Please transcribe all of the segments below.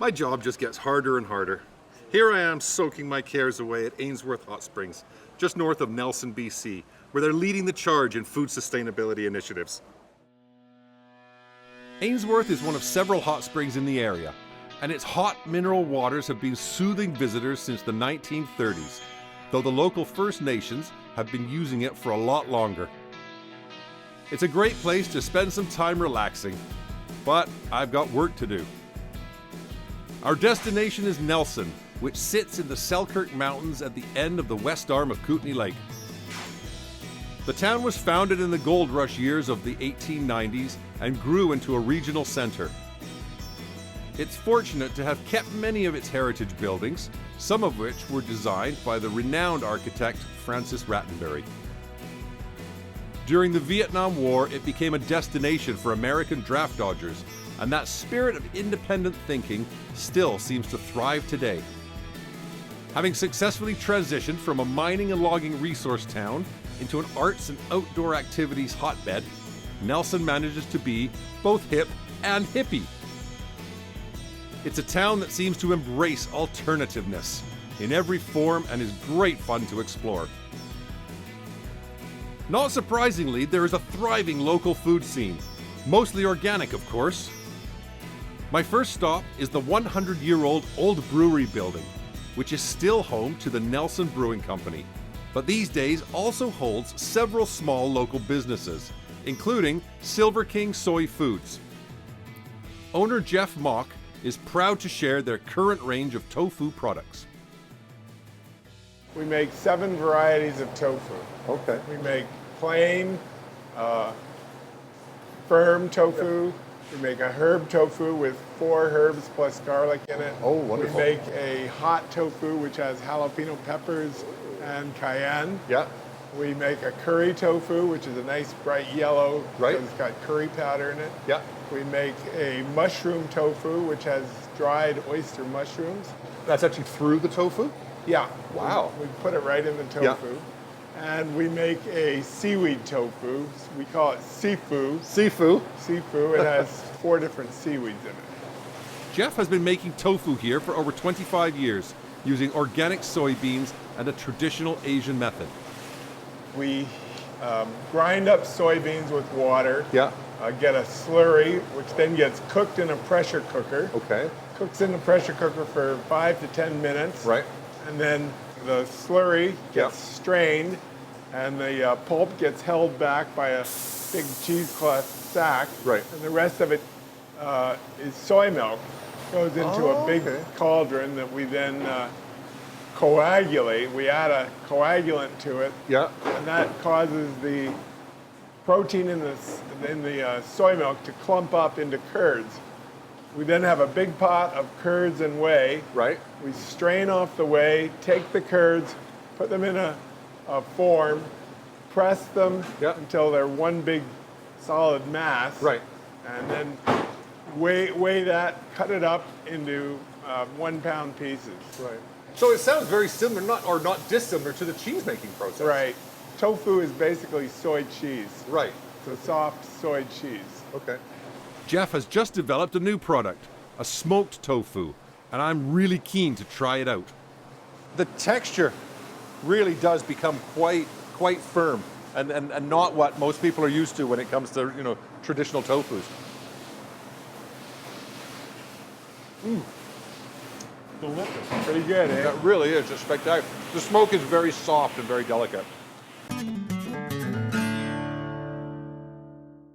My job just gets harder and harder. Here I am soaking my cares away at Ainsworth Hot Springs, just north of Nelson, BC, where they're leading the charge in food sustainability initiatives. Ainsworth is one of several hot springs in the area, and its hot mineral waters have been soothing visitors since the 1930s, though the local First Nations have been using it for a lot longer. It's a great place to spend some time relaxing, but I've got work to do. Our destination is Nelson, which sits in the Selkirk Mountains at the end of the west arm of Kootenay Lake. The town was founded in the gold rush years of the 1890s and grew into a regional centre. It's fortunate to have kept many of its heritage buildings, some of which were designed by the renowned architect Francis Rattenbury. During the Vietnam War, it became a destination for American draft dodgers, and that spirit of independent thinking still seems to thrive today. Having successfully transitioned from a mining and logging resource town into an arts and outdoor activities hotbed, Nelson manages to be both hip and hippie. It's a town that seems to embrace alternativeness in every form and is great fun to explore. Not surprisingly, there is a thriving local food scene, mostly organic, of course. My first stop is the 100-year-old old brewery building, which is still home to the Nelson Brewing Company, but these days also holds several small local businesses, including Silver King Soy Foods. Owner Jeff Mock is proud to share their current range of tofu products. We make 7 varieties of tofu. Okay. We make plain, firm tofu. We make a herb tofu with 4 herbs plus garlic in it. Oh, wonderful. We make a hot tofu which has jalapeno peppers and cayenne. Yeah. We make a curry tofu, which is a nice bright yellow. Right. It's got curry powder in it. Yeah. We make a mushroom tofu, which has dried oyster mushrooms. That's actually through the tofu? Yeah. Wow. We put it right in the tofu. Yeah. And we make a seaweed tofu. We call it sifu. Sifu. Sifu. It has 4 different seaweeds in it. Jeff has been making tofu here for over 25 years, using organic soybeans and a traditional Asian method. We grind up soybeans with water. Yeah. Get a slurry, which then gets cooked in a pressure cooker. Okay. Cooks in the pressure cooker for 5 to 10 minutes. Right. And then the slurry gets strained, and the pulp gets held back by a big cheesecloth sack. Right. And the rest of it is soy milk. Goes into a big cauldron that we then coagulate. We add a coagulant to it. Yeah. And that causes the protein in the soy milk to clump up into curds. We then have a big pot of curds and whey. Right. We strain off the whey, take the curds, put them in a form, press them until they're one big solid mass. Right. And then weigh that, cut it up into 1 pound pieces. Right. So it sounds very similar, not dissimilar to the cheese making process. Right. Tofu is basically soy cheese. Right. It's a soft soy cheese. Okay. Jeff has just developed a new product, a smoked tofu, and I'm really keen to try it out. The texture really does become quite firm and not what most people are used to when it comes to, traditional tofus. Delicious. Pretty good, eh? That really is just spectacular. The smoke is very soft and very delicate.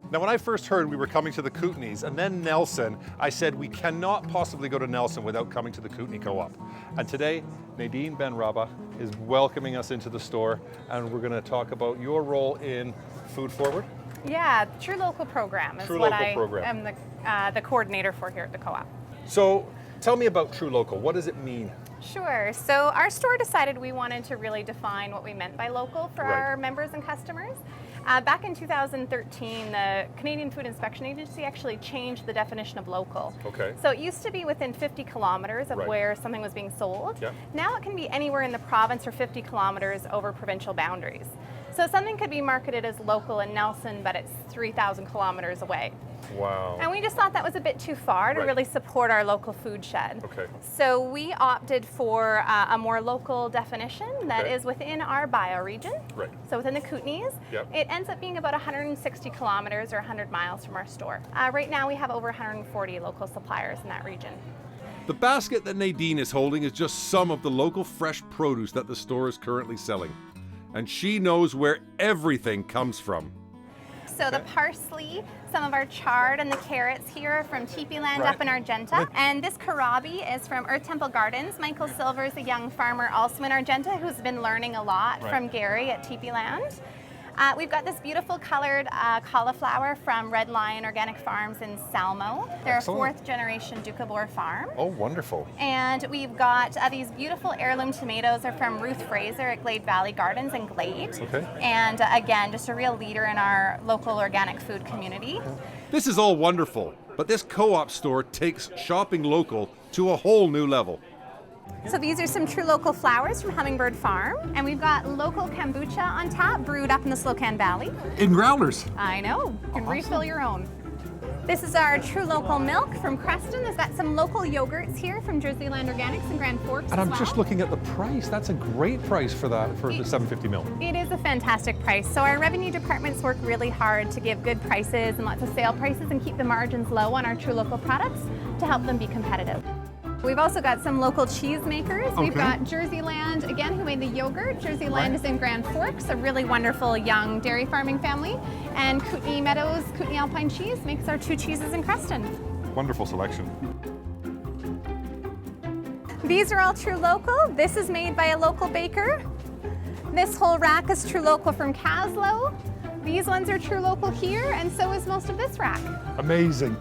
Now, when I first heard we were coming to the Kootenays and then Nelson, I said we cannot possibly go to Nelson without coming to the Kootenay Co-op. And today, Nadine Ben-Rabah is welcoming us into the store, and we're going to talk about your role in Food Forward. Yeah, the True Local program is True what Local I program. am the coordinator for here at the co-op. So tell me about True Local. What does it mean? Sure. So our store decided we wanted to really define what we meant by local for our members and customers. Back in 2013, the Canadian Food Inspection Agency actually changed the definition of local. Okay. So it used to be within 50 kilometers of where something was being sold. Yep. Now it can be anywhere in the province or 50 kilometers over provincial boundaries. So something could be marketed as local in Nelson, but it's 3,000 kilometers away. Wow. And we just thought that was a bit too far to Right. really support our local food shed. Okay. So we opted for a more local definition that Okay. is within our bioregion. Right. So within the Kootenays. Yep. It ends up being about 160 kilometers or 100 miles from our store. Right now we have over 140 local suppliers in that region. The basket that Nadine is holding is just some of the local fresh produce that the store is currently selling. And she knows where everything comes from. So the parsley, some of our chard, and the carrots here are from Teepee Land Right. up in Argenta. And this kohlrabi is from Earth Temple Gardens. Michael Silver is a young farmer also in Argenta who's been learning a lot Right. from Gary at Teepee Land. We've got this beautiful colored cauliflower from Red Lion Organic Farms in Salmo. They're Excellent. a fourth generation Ducabor farm. Oh, wonderful. And we've got these beautiful heirloom tomatoes are from Ruth Fraser at Glade Valley Gardens in Glade. Okay. And again, just a real leader in our local organic food community. This is all wonderful, but this co-op store takes shopping local to a whole new level. So these are some true local flowers from Hummingbird Farm. And we've got local kombucha on tap, brewed up in the Slocan Valley. In growlers. I know, you can refill your own. This is our true local milk from Creston. There's got some local yogurts here from Jersey Land Organics in Grand Forks And as I'm well. just looking at the price. That's a great price for that, for the 750 mil. It is a fantastic price. So our revenue departments work really hard to give good prices and lots of sale prices and keep the margins low on our true local products to help them be competitive. We've also got some local cheese makers. We've Okay. got Jersey Land, again, who made the yogurt. Jersey Land is in Grand Forks, a really wonderful young dairy farming family. And Kootenay Meadows, Kootenay Alpine Cheese makes our two cheeses in Creston. Wonderful selection. These are all true local. This is made by a local baker. This whole rack is true local from Caslow. These ones are true local here, and so is most of this rack. Amazing.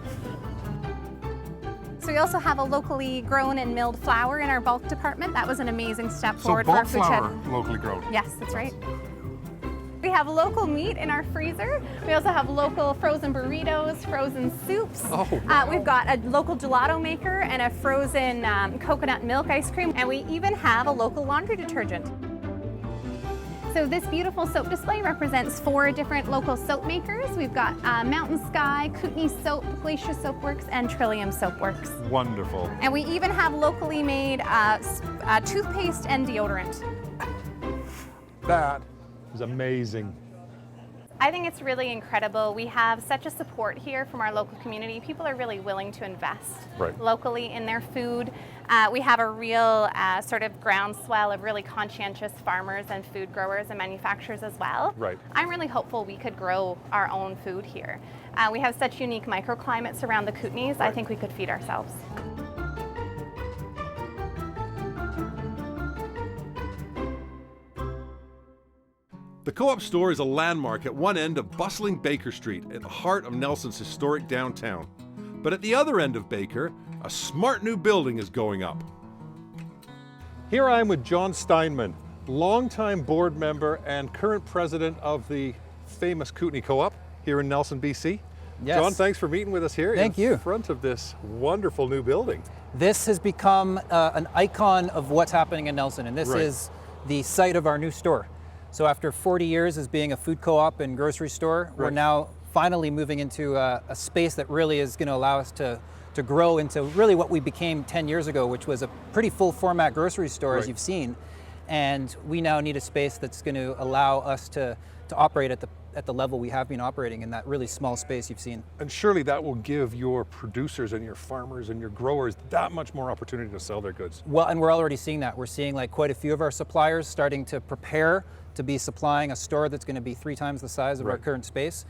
So we also have a locally grown and milled flour in our bulk department. That was an amazing step forward for our food shed. locally grown. Yes, that's right. We have local meat in our freezer. We also have local frozen burritos, frozen soups. Oh, wow. We've got a local gelato maker and a frozen coconut milk ice cream. And we even have a local laundry detergent. So this beautiful soap display represents 4 different local soap makers. We've got Mountain Sky, Kootenay Soap, Glacier Soapworks, and Trillium Soapworks. Wonderful. And we even have locally made toothpaste and deodorant. That is amazing. I think it's really incredible. We have such a support here from our local community. People are really willing to invest Right. locally in their food. We have a real sort of groundswell of really conscientious farmers and food growers and manufacturers as well. Right. I'm really hopeful we could grow our own food here. We have such unique microclimates around the Kootenays. I Right. think we could feed ourselves. The Co-op store is a landmark at one end of bustling Baker Street at the heart of Nelson's historic downtown. But at the other end of Baker, a smart new building is going up. Here I am with John Steinman, longtime board member and current president of the famous Kootenay Co-op here in Nelson, BC. Yes. John, thanks for meeting with us here Thank in you. front of this wonderful new building. This has become an icon of what's happening in Nelson, and this Right. is the site of our new store. So after 40 years as being a food co-op and grocery store, we're Right. now finally moving into a space that really is going to allow us to grow into really what we became 10 years ago, which was a pretty full format grocery store, Right. as you've seen. And we now need a space that's going to allow us to operate at the level we have been operating in that really small space you've seen. And surely that will give your producers and your farmers and your growers that much more opportunity to sell their goods. Well, and we're already seeing that. We're seeing like quite a few of our suppliers starting to prepare to be supplying a store that's going to be 3 times the size of our Right. current space.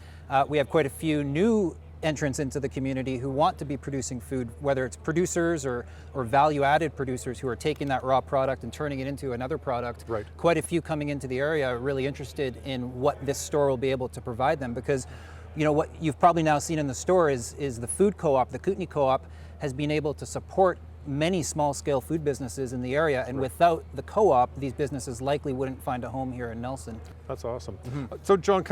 We have quite a few new entrants into the community who want to be producing food, whether it's producers or value-added producers who are taking that raw product and turning it into another product. Right. Quite a few coming into the area are really interested in what this store will be able to provide them, because you know what you've probably now seen in the store is the food co-op, the Kootenay Co-op, has been able to support many small-scale food businesses in the area, and without the co-op, these businesses likely wouldn't find a home here in Nelson. That's awesome. So John,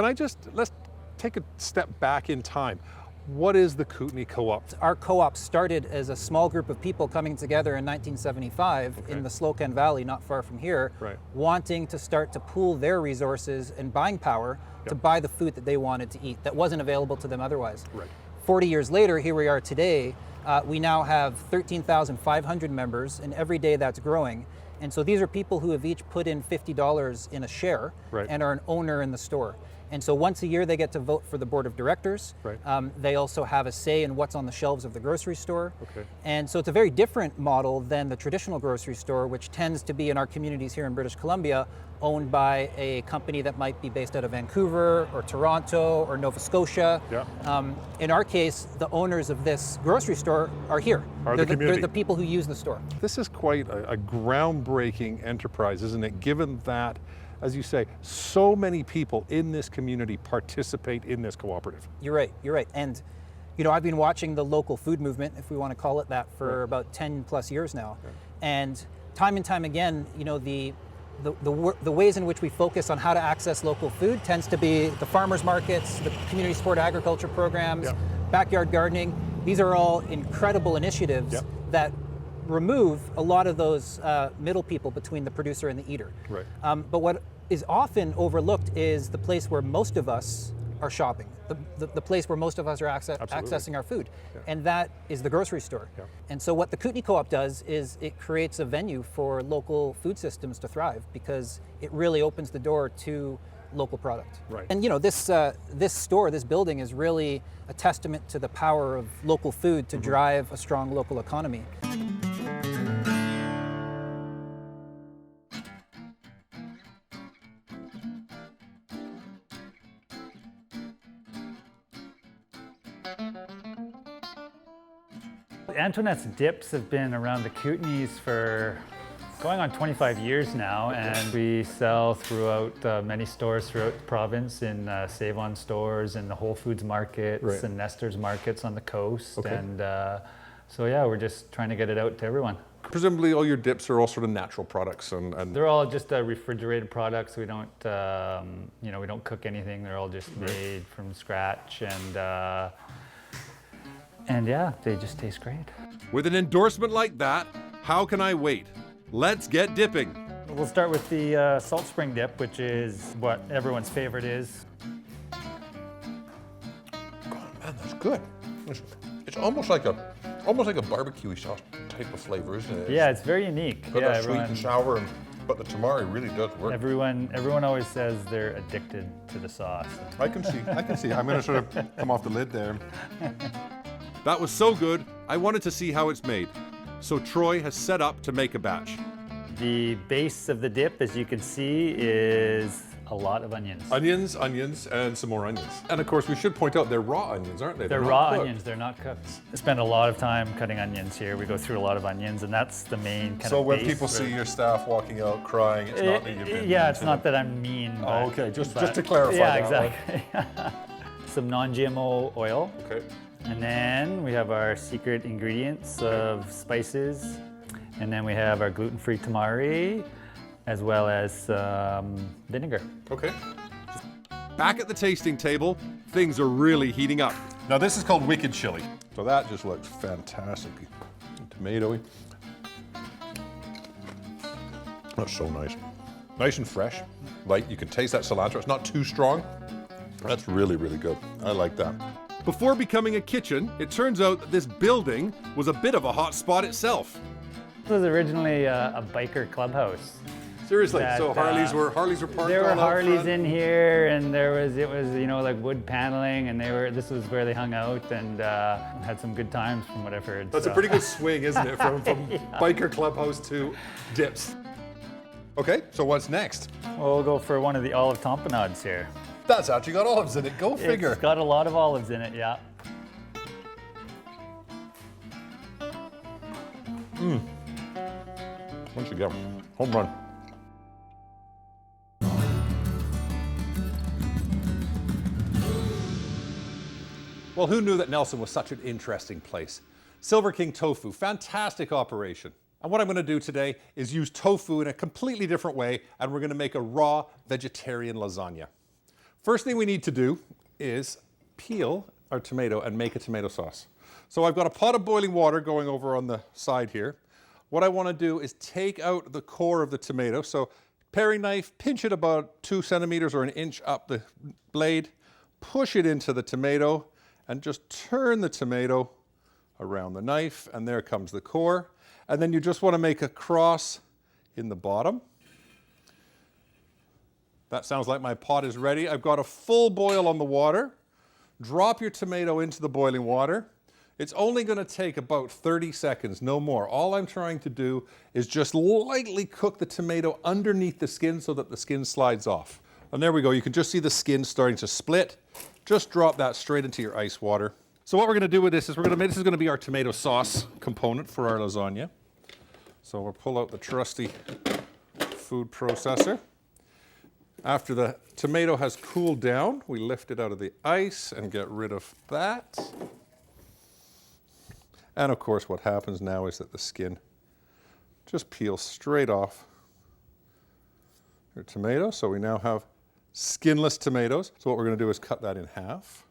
let's take a step back in time. What is the Kootenay Co-op? Our co-op started as a small group of people coming together in 1975 in the Slocan Valley, not far from here, Right. wanting to start to pool their resources and buying power to buy the food that they wanted to eat that wasn't available to them otherwise. Right. 40 years later, here we are today, we now have 13,500 members, and every day that's growing. And so these are people who have each put in $50 in a share and are an owner in the store. And so once a year they get to vote for the board of directors. They also have a say in what's on the shelves of the grocery store. And so it's a very different model than the traditional grocery store, which tends to be in our communities here in British Columbia, owned by a company that might be based out of Vancouver or Toronto or Nova Scotia. In our case, the owners of this grocery store are here. They're the people who use the store. This is quite a groundbreaking enterprise, isn't it? Given that, as you say, so many people in this community participate in this cooperative. You're right. And I've been watching the local food movement, if we want to call it that, for about 10 plus years now. And time again, the ways in which we focus on how to access local food tends to be the farmers markets, the community support agriculture programs, backyard gardening. These are all incredible initiatives that remove a lot of those middle people between the producer and the eater. But what is often overlooked is the place where most of us are shopping, the place where most of us are accessing our food, and that is the grocery store. And so what the Kootenay Co-op does is it creates a venue for local food systems to thrive, because it really opens the door to local product. And this store, this building, is really a testament to the power of local food to drive a strong local economy. Antoinette's dips have been around the Kootenays for going on 25 years now, and we sell throughout many stores throughout the province, in Save-On stores and the Whole Foods markets and Nestor's markets on the coast. And so we're just trying to get it out to everyone. Presumably all your dips are all sort of natural products, and they're all just refrigerated products. We don't we don't cook anything. They're all just made from scratch, and they just taste great. With an endorsement like that, how can I wait? Let's get dipping. We'll start with the salt spring dip, which is what everyone's favorite is. God, man, that's good. It's almost like a barbecue sauce type of flavor, isn't it? Yeah, it's very unique. Sweet and sour, but the tamari really does work. Everyone always says they're addicted to the sauce. I can see. I'm going to sort of come off the lid there. That was so good, I wanted to see how it's made. So Troy has set up to make a batch. The base of the dip, as you can see, is a lot of onions. Onions, and some more onions. And of course, we should point out they're raw onions, aren't they? They're raw onions, they're not cooked. I spend a lot of time cutting onions here. We go through a lot of onions, and that's the main kind of So when base people see your staff walking out crying, it's not that you've been... Yeah, it's not that I'm mean. Oh, okay, just to clarify that. Yeah, exactly. Some non-GMO oil. Okay. And then we have our secret ingredients of spices. And then we have our gluten-free tamari, as well as vinegar. Okay. Back at the tasting table, things are really heating up. Now this is called wicked chili. So that just looks fantastic. Tomatoey. That's so nice. Nice and fresh. Like, you can taste that cilantro. It's not too strong. That's really, really good. I like that. Before becoming a kitchen, it turns out that this building was a bit of a hot spot itself. This was originally a biker clubhouse. Seriously, so Harleys were parked. There were all out Harleys front? in here, and it was like wood paneling, and this was where they hung out and had some good times, from what I've heard. That's a pretty good swing, isn't it, from biker clubhouse to dips. Okay, so what's next? We'll go for one of the olive tamponades here. That's actually got olives in it. Go figure. It's got a lot of olives in it, yeah. Once again, home run. Well, who knew that Nelson was such an interesting place? Silver King Tofu, fantastic operation. And what I'm going to do today is use tofu in a completely different way, and we're going to make a raw vegetarian lasagna. First thing we need to do is peel our tomato and make a tomato sauce. So I've got a pot of boiling water going over on the side here. What I want to do is take out the core of the tomato. So paring knife, pinch it about 2 centimeters or an inch up the blade, push it into the tomato, and just turn the tomato around the knife, and there comes the core. And then you just want to make a cross in the bottom. That sounds like my pot is ready. I've got a full boil on the water. Drop your tomato into the boiling water. It's only going to take about 30 seconds, no more. All I'm trying to do is just lightly cook the tomato underneath the skin so that the skin slides off. And there we go. You can just see the skin starting to split. Just drop that straight into your ice water. So what we're going to do with this is this is going to be our tomato sauce component for our lasagna. So we'll pull out the trusty food processor. After the tomato has cooled down, we lift it out of the ice and get rid of that. And of course, what happens now is that the skin just peels straight off your tomato. So we now have skinless tomatoes. So what we're going to do is cut that in half.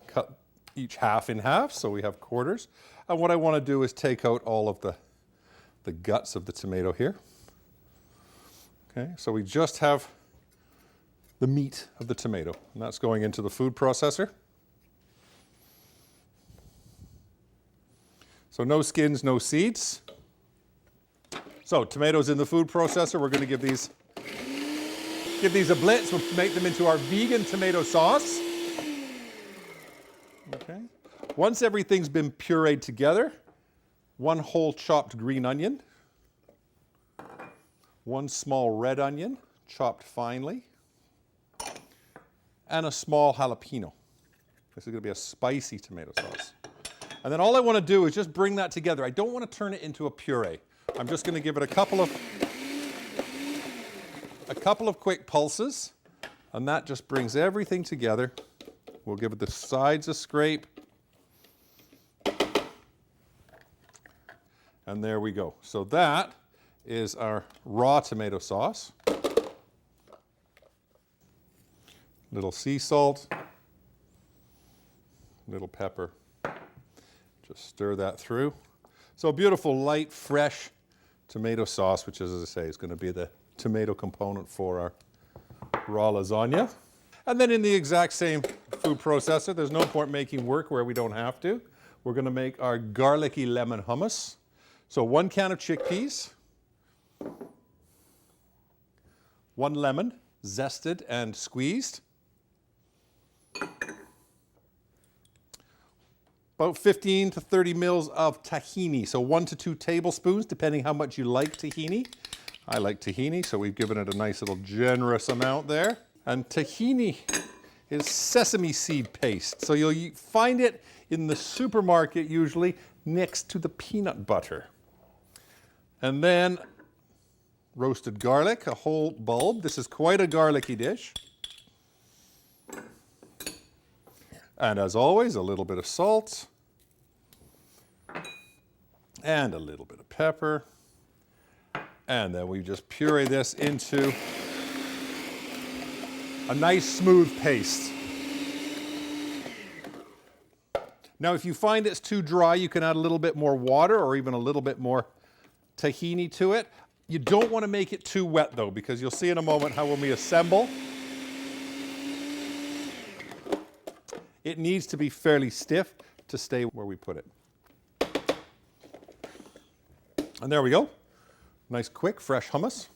Cut each half in half so we have quarters. And what I want to do is take out all of the guts of the tomato here. Okay, so we just have the meat of the tomato, and that's going into the food processor. So no skins, no seeds. So tomatoes in the food processor. We're going to give these a blitz. We'll make them into our vegan tomato sauce. Okay. Once everything's been pureed together, 1 whole chopped green onion, 1 small red onion, chopped finely, and a small jalapeno. This is going to be a spicy tomato sauce. And then all I want to do is just bring that together. I don't want to turn it into a puree. I'm just going to give it a couple of quick pulses, and that just brings everything together. We'll give it the sides a scrape. And there we go. So that is our raw tomato sauce. Little sea salt, little pepper. Just stir that through. So a beautiful, light, fresh tomato sauce, which, as I say, is going to be the tomato component for our raw lasagna. And then in the exact same food processor, there's no point making work where we don't have to. We're going to make our garlicky lemon hummus. So 1 can of chickpeas, 1 lemon, zested and squeezed, about 15 to 30 mils of tahini, so 1 to 2 tablespoons, depending how much you like tahini. I like tahini, so we've given it a nice little generous amount there. And tahini is sesame seed paste, so you'll find it in the supermarket usually next to the peanut butter. And then roasted garlic, a whole bulb. This is quite a garlicky dish. And as always, a little bit of salt and a little bit of pepper. And then we just puree this into a nice smooth paste. Now, if you find it's too dry, you can add a little bit more water or even a little bit more tahini to it. You don't want to make it too wet though, because you'll see in a moment how when we assemble, it needs to be fairly stiff to stay where we put it. And there we go. Nice, quick, fresh hummus.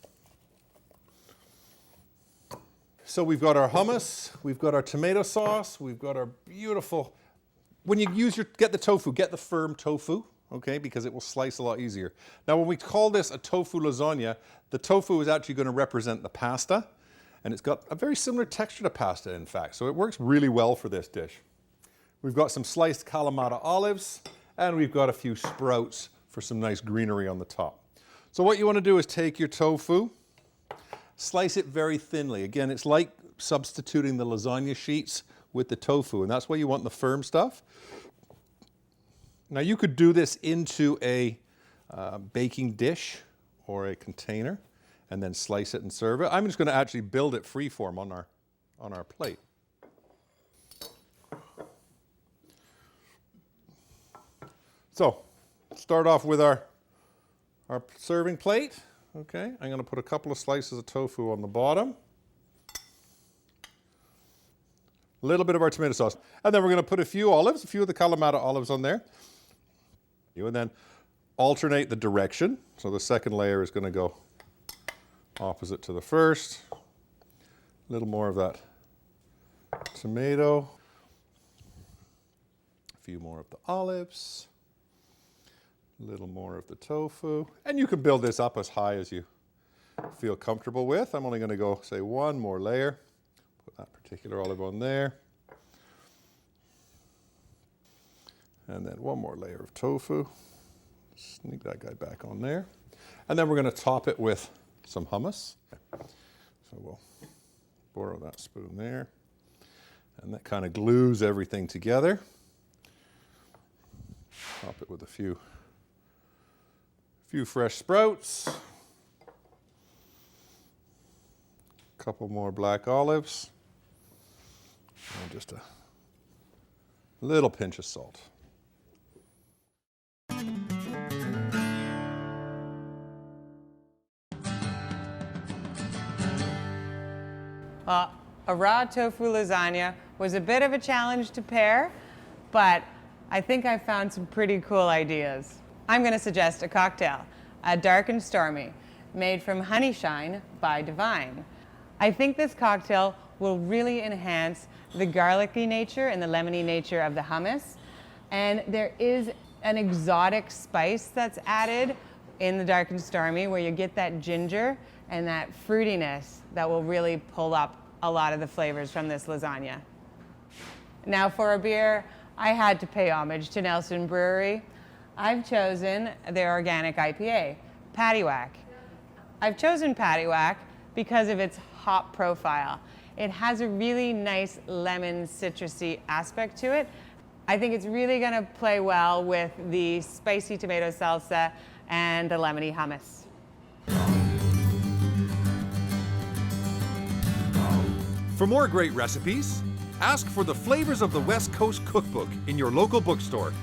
So we've got our hummus, we've got our tomato sauce, we've got our beautiful, when you get the tofu, get the firm tofu, okay, because it will slice a lot easier. Now when we call this a tofu lasagna, the tofu is actually going to represent the pasta, and it's got a very similar texture to pasta, in fact, so it works really well for this dish. We've got some sliced Kalamata olives, and we've got a few sprouts for some nice greenery on the top. So what you want to do is take your tofu, slice it very thinly. Again, it's like substituting the lasagna sheets with the tofu, and that's why you want the firm stuff. Now you could do this into a baking dish or a container and then slice it and serve it. I'm just going to actually build it freeform on our plate. So start off with our serving plate. Okay, I'm going to put a couple of slices of tofu on the bottom. A little bit of our tomato sauce. And then we're going to put a few olives, a few of the Kalamata olives on there. And then alternate the direction. So the second layer is going to go opposite to the first. A little more of that tomato. A few more of the olives. A little more of the tofu. And you can build this up as high as you feel comfortable with. I'm only going to go, say, one more layer. Put that particular olive on there. And then one more layer of tofu. Sneak that guy back on there. And then we're going to top it with some hummus. So we'll borrow that spoon there. And that kind of glues everything together. Top it with a few fresh sprouts. A couple more black olives. And just a little pinch of salt. A raw tofu lasagna was a bit of a challenge to pair, but I think I found some pretty cool ideas. I'm going to suggest a cocktail, a dark and stormy, made from honey shine by Divine. I think this cocktail will really enhance the garlicky nature and the lemony nature of the hummus. And there is an exotic spice that's added in the dark and stormy where you get that ginger and that fruitiness that will really pull up a lot of the flavors from this lasagna. Now for a beer, I had to pay homage to Nelson Brewery. I've chosen their organic IPA, Paddywhack. I've chosen Paddywhack because of its hop profile. It has a really nice lemon citrusy aspect to it. I think it's really going to play well with the spicy tomato salsa and the lemony hummus. For more great recipes, ask for the Flavors of the West Coast cookbook in your local bookstore